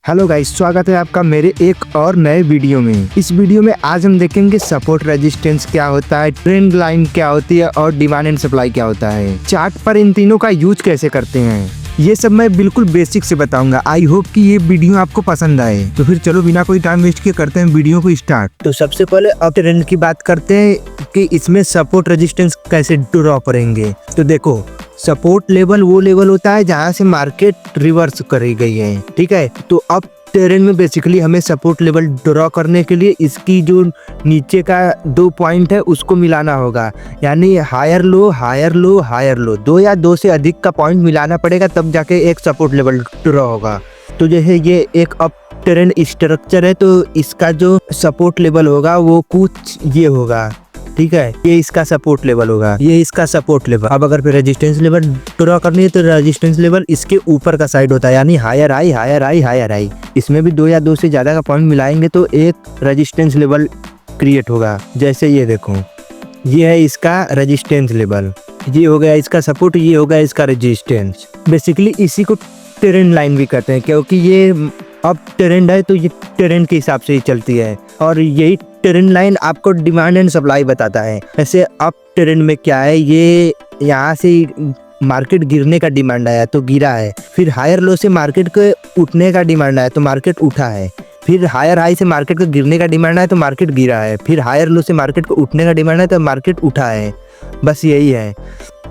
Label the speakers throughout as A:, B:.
A: Hello guys, स्वागत है आपका मेरे एक और नए वीडियो में। इस वीडियो में आज हम देखेंगे सपोर्ट रेजिस्टेंस क्या होता है, ट्रेंड लाइन क्या होती है और डिमांड एंड सप्लाई क्या होता है, चार्ट पर इन तीनों का यूज कैसे करते हैं। ये सब मैं बिल्कुल बेसिक से बताऊंगा। आई होप कि ये वीडियो आपको पसंद आए। तो फिर चलो बिना कोई टाइम वेस्ट किए करते हैं वीडियो को स्टार्ट। तो सबसे पहले अप ट्रेंड की बात करते हैं कि इसमें सपोर्ट रेजिस्टेंस कैसे ड्रॉ करेंगे। तो देखो, सपोर्ट लेवल वो लेवल होता है जहाँ से मार्केट रिवर्स करी गई है, ठीक है। तो अब ट्रेंड में बेसिकली हमें सपोर्ट लेवल ड्रॉ करने के लिए इसकी जो नीचे का 2 पॉइंट है उसको मिलाना होगा, यानी higher low higher low higher low, 2 या 2 से अधिक का पॉइंट मिलाना पड़ेगा, तब जाके एक सपोर्ट लेवल ड्रॉ होगा। तो जैसे ये एक अप ट्रेंड स्ट्रक्चर है, तो इसका जो सपोर्ट लेवल होगा वो कुछ ये होगा, ठीक है। ये इसका सपोर्ट लेवल होगा, ये इसका सपोर्ट लेवल। अब अगर फिर रेजिस्टेंस लेवल ड्रॉ करनी है तो रेजिस्टेंस लेवल इसके ऊपर का साइड होता है, यानी higher I higher I higher I. इसमें भी 2 या 2 से ज्यादा का पॉइंट मिलाएंगे तो एक रेजिस्टेंस लेवल क्रिएट होगा। जैसे ये देखो, ये है इसका रेजिस्टेंस लेवल, ये हो गया इसका सपोर्ट, ये हो गया इसका रेजिस्टेंस। बेसिकली इसी को ट्रेंड लाइन भी कहते हैं, क्योंकि ये अब ट्रेंड है तो ये ट्रेंड के हिसाब से ही चलती है, और यही ट्रेंड लाइन आपको डिमांड एंड सप्लाई बताता है। ऐसे अप ट्रेंड में क्या है, ये यहाँ से मार्केट गिरने का डिमांड आया तो गिरा है, फिर हायर लो से मार्केट के उठने का डिमांड आया तो मार्केट उठा है, फिर हायर हाई से मार्केट को गिरने का डिमांड आया तो मार्केट गिरा है, फिर हायर लो से मार्केट को उठने का डिमांड आया तो मार्केट उठा है। बस यही है,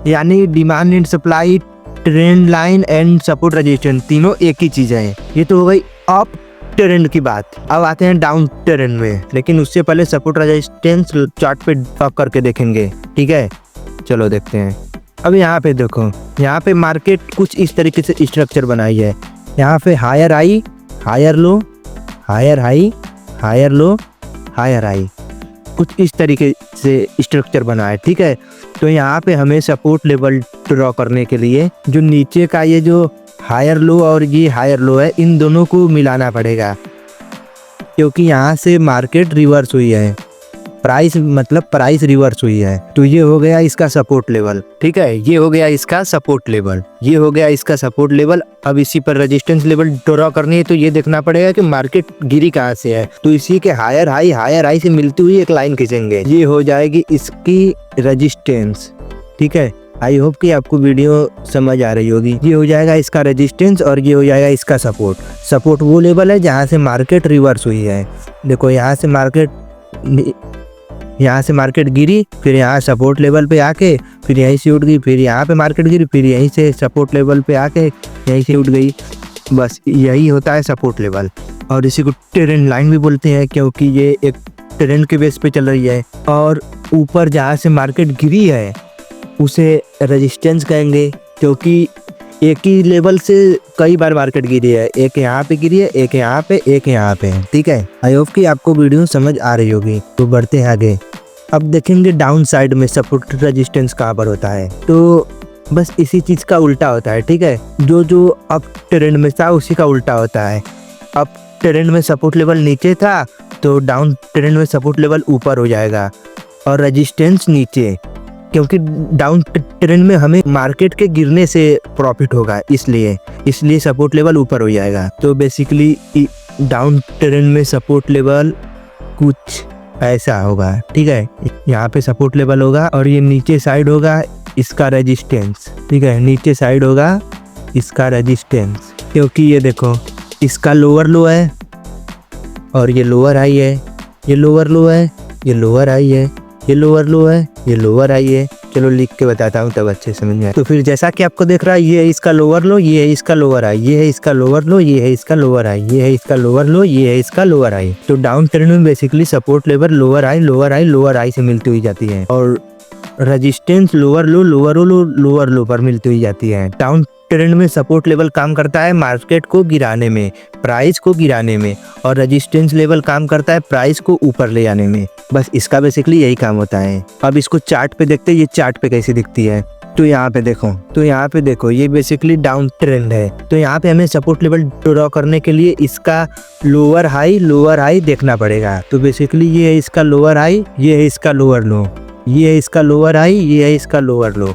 A: यानी demand and supply, trend line and support resistance तीनों एक ही चीज है। ये तो हो गई अप ट्रेंड की बात। अब आते हैं डाउन ट्रेंड में, लेकिन उससे पहले सपोर्ट रेजिस्टेंस चार्ट पे ड्रॉ करके देखेंगे, ठीक है। चलो देखते हैं। अब यहाँ पे देखो, यहाँ पे मार्केट कुछ इस तरीके से स्ट्रक्चर बनाई है। यहाँ पे हायर आई higher low higher high higher low higher high, कुछ इस तरीके से स्ट्रक्चर बना है, ठीक है। तो यहाँ पे हमें सपोर्ट लेवल ड्रॉ करने के लिए जो नीचे का ये जो हायर लो और ये हायर लो है, इन दोनों को मिलाना पड़ेगा, क्योंकि यहाँ से मार्केट रिवर्स हुई है, प्राइस रिवर्स हुई है। तो ये हो गया इसका सपोर्ट लेवल, ठीक है। ये हो गया इसका सपोर्ट लेवल, ये हो गया इसका सपोर्ट लेवल। अब इसी पर रेजिस्टेंस लेवल ड्रॉ करनी है तो ये देखना पड़ेगा कि मार्केट गिरी कहाँ से है, तो इसी के हायर हाई से मिलती हुई एक लाइन खींचेंगे, ये हो जाएगी इसकी रेजिस्टेंस, ठीक है। आई होप कि आपको वीडियो समझ आ रही होगी। ये हो जाएगा इसका रेजिस्टेंस और ये हो जाएगा इसका सपोर्ट। सपोर्ट वो लेवल है जहाँ से मार्केट रिवर्स हुई है। देखो, यहाँ से मार्केट गिरी, फिर यहाँ सपोर्ट लेवल पे आके फिर यहीं से उठ गई, फिर यहाँ पे मार्केट गिरी, फिर यहीं से सपोर्ट लेवल पे आके यहीं से उठ गई। बस यही होता है सपोर्ट लेवल, और इसी को ट्रेंड लाइन भी बोलते हैं, क्योंकि ये एक ट्रेंड के बेस पे चल रही है। और ऊपर जहाँ से मार्केट गिरी है उसे रेजिस्टेंस कहेंगे, क्योंकि एक ही लेवल से कई बार मार्केट गिरी है, एक यहाँ पे गिरी है, एक यहाँ पे, एक यहाँ पे, ठीक है। आई होप कि आपको वीडियो समझ आ रही होगी। तो बढ़ते हैं आगे। अब देखेंगे डाउन साइड में सपोर्ट रेजिस्टेंस कहाँ पर होता है। तो बस इसी चीज का उल्टा होता है, ठीक है। जो अप ट्रेंड में था उसी का उल्टा होता है। अप ट्रेंड में सपोर्ट लेवल नीचे था तो डाउन ट्रेंड में सपोर्ट लेवल ऊपर हो जाएगा और रेजिस्टेंस नीचे, क्योंकि डाउन ट्रेंड में हमें मार्केट के गिरने से प्रॉफिट होगा, इसलिए सपोर्ट लेवल ऊपर हो जाएगा। तो बेसिकली डाउन ट्रेंड में सपोर्ट लेवल कुछ ऐसा होगा, ठीक है। यहाँ पे सपोर्ट लेवल होगा और ये नीचे साइड होगा इसका रेजिस्टेंस, ठीक है। नीचे साइड होगा इसका रेजिस्टेंस, क्योंकि ये देखो, इसका लोअर लो है और ये लोअर हाई है, ये लोअर लो है, ये लोअर हाई है, ये लोअर लो है, ये लोअर हाई है। चलो लिख के बताता हूँ तब अच्छे समझ में आए। तो फिर जैसा कि आपको देख रहा है, ये है इसका लोअर लो, ये है इसका लोअर हाई, ये है इसका लोअर लो, ये है इसका लोअर हाई, ये है इसका लोअर लो, ये है इसका लोअर हाई। तो डाउन ट्रेंड में basically support level lower high lower high lower high से मिलती हुई जाती है, और रेजिस्टेंस लोअर लो पर मिलती हुई जाती है। डाउन ट्रेंड में सपोर्ट लेवल काम करता है मार्केट को गिराने में, प्राइस को गिराने में, और रेजिस्टेंस लेवल काम करता है प्राइस को ऊपर ले आने में। बस इसका बेसिकली यही काम होता है। अब इसको चार्ट पे देखते हैं, ये चार्ट पे कैसे दिखती है। तो यहाँ पे देखो, ये बेसिकली डाउन ट्रेंड है। तो यहाँ पे हमें सपोर्ट लेवल ड्रॉ करने के लिए इसका लोअर हाई देखना पड़ेगा। तो बेसिकली ये है इसका लोअर हाई, ये है इसका लोअर लो, ये है इसका लोअर हाई, ये है इसका लोअर लो,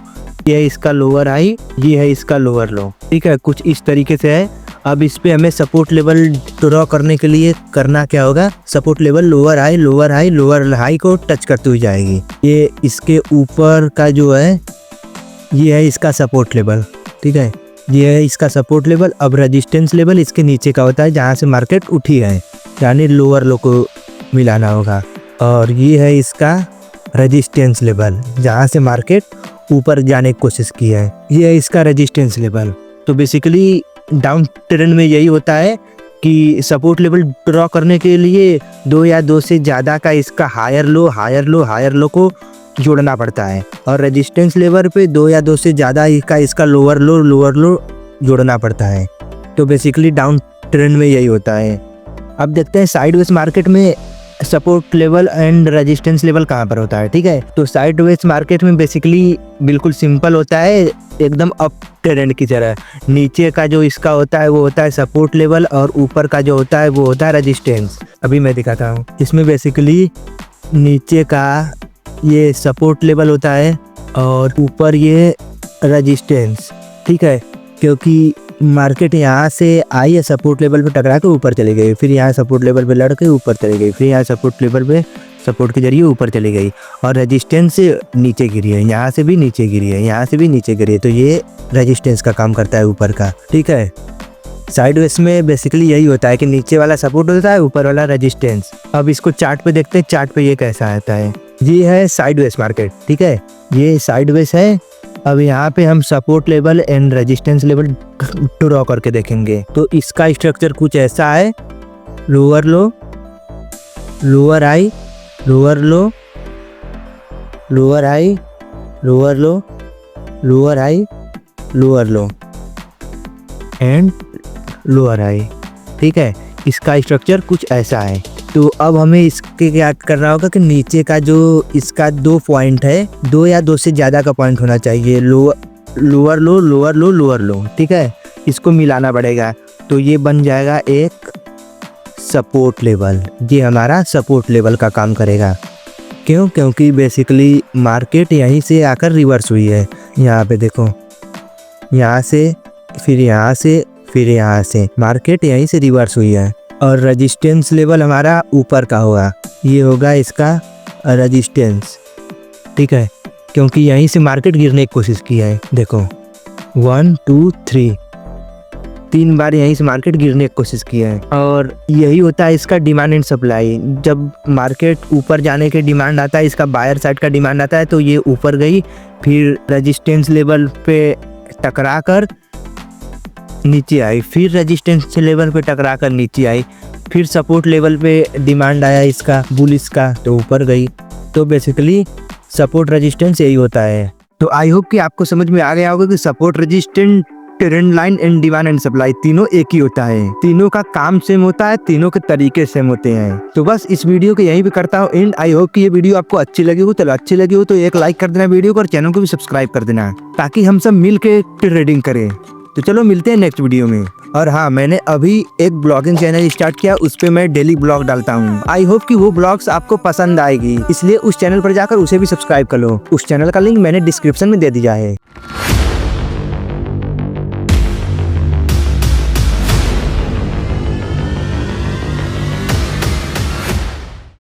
A: ये है इसका लोअर हाई, ये है इसका लोअर लो, ठीक है। कुछ इस तरीके से है। अब इस पे हमें सपोर्ट लेवल ड्रॉ करने के लिए करना क्या होगा, support level lower high lower high lower high को टच करती हुई जाएगी। ये इसके ऊपर का जो है ये है इसका सपोर्ट लेवल, ठीक है, ये है इसका सपोर्ट लेवल। अब रेजिस्टेंस लेवल इसके नीचे का होता है जहाँ से मार्केट उठी है, यानी लोअर लो को मिलाना होगा। और ये है इसका रेजिस्टेंस लेवल जहाँ से मार्केट ऊपर जाने की कोशिश की है, ये है इसका रेजिस्टेंस लेवल। तो बेसिकली डाउन ट्रेंड में यही होता है कि सपोर्ट लेवल ड्रॉ करने के लिए 2 या 2 से ज़्यादा का इसका हायर लो को जोड़ना पड़ता है, और रेजिस्टेंस लेवल पे 2 या 2 से ज़्यादा का इसका लोअर लो जोड़ना पड़ता है। तो बेसिकली डाउन ट्रेंड में यही होता है। अब देखते हैं साइडवेज मार्केट में support level and resistance level कहाँ पर होता है, ठीक है। तो साइडवेज मार्केट में बेसिकली बिल्कुल सिंपल होता है, एकदम अप ट्रेंड की तरह। नीचे का जो इसका होता है वो होता है सपोर्ट लेवल, और ऊपर का जो होता है वो होता है रेजिस्टेंस। अभी मैं दिखाता हूँ। इसमें बेसिकली नीचे का ये सपोर्ट लेवल होता है और ऊपर ये रेजिस्टेंस, ठीक है। क्योंकि मार्केट यहाँ से आई है, सपोर्ट लेवल पे टकरा के ऊपर चली गई, फिर यहाँ सपोर्ट लेवल पे लड़ के ऊपर चली गई, फिर यहाँ सपोर्ट लेवल पे सपोर्ट के जरिए ऊपर चली गई, और रेजिस्टेंस से नीचे गिरी है, यहाँ से भी नीचे गिरी है, यहाँ से भी नीचे गिरी है। तो ये रेजिस्टेंस का काम करता है ऊपर का, ठीक है। साइडवेज में बेसिकली यही होता है कि नीचे वाला सपोर्ट होता है, ऊपर वाला रेजिस्टेंस। अब इसको चार्ट पे देखते हैं, चार्ट पे ये कैसा आता है। ये है साइडवेज मार्केट, ठीक है, ये साइडवेज है। अब यहाँ पे हम support level and resistance level draw करके देखेंगे। तो इसका स्ट्रक्चर कुछ ऐसा है, lower low lower high lower low lower high lower low lower high lower low and lower high, ठीक है। इसका स्ट्रक्चर कुछ ऐसा है। तो अब हमें इसके क्या करना होगा कि नीचे का जो इसका 2 पॉइंट है, 2 या 2 से ज़्यादा का पॉइंट होना चाहिए, लोअर लो, ठीक है, इसको मिलाना पड़ेगा। तो ये बन जाएगा एक सपोर्ट लेवल, ये हमारा सपोर्ट लेवल का काम करेगा। क्यों? क्योंकि बेसिकली मार्केट यहीं से आकर रिवर्स हुई है। यहाँ पे देखो, यहाँ से फिर यहाँ से फिर यहाँ से मार्केट यहीं से रिवर्स हुई है। और रेजिस्टेंस लेवल हमारा ऊपर का होगा, ये होगा इसका रेजिस्टेंस, ठीक है, क्योंकि यहीं से मार्केट गिरने की कोशिश की है। देखो 1 2 3 3 बार यहीं से मार्केट गिरने की कोशिश की है। और यही होता है इसका डिमांड एंड सप्लाई। जब मार्केट ऊपर जाने के डिमांड आता है, इसका बायर साइड का डिमांड आता है, तो ये ऊपर गई, फिर रेजिस्टेंस लेवल पे टकरा कर नीचे आई, फिर रेजिस्टेंस लेवल पे टकरा कर नीचे आई, फिर सपोर्ट लेवल पे डिमांड आया इसका बुलिश का, तो ऊपर गई। तो बेसिकली सपोर्ट रेजिस्टेंस यही होता है। तो आई होप कि आपको समझ में आ गया होगा कि support resistance, trend line and demand and supply तीनों एक ही होता है, तीनों का काम सेम होता है, तीनों के तरीके सेम होते हैं। तो बस इस वीडियो को यहीं पे करता हूँ एंड। आई होप कि ये वीडियो आपको अच्छी लगी हो, तो अच्छी लगी हो तो एक लाइक कर देना वीडियो को, और चैनल को भी सब्सक्राइब कर देना, ताकि हम सब मिल के ट्रेडिंग करें। तो चलो मिलते हैं नेक्स्ट वीडियो में। और हाँ, मैंने अभी एक ब्लॉगिंग चैनल स्टार्ट किया, उस पे मैं डेली ब्लॉग डालता हूँ। आई होप कि वो ब्लॉग्स आपको पसंद आएगी, इसलिए उस चैनल पर जाकर उसे भी सब्सक्राइब कर लो। उस चैनल का लिंक मैंने डिस्क्रिप्शन में दे दिया है।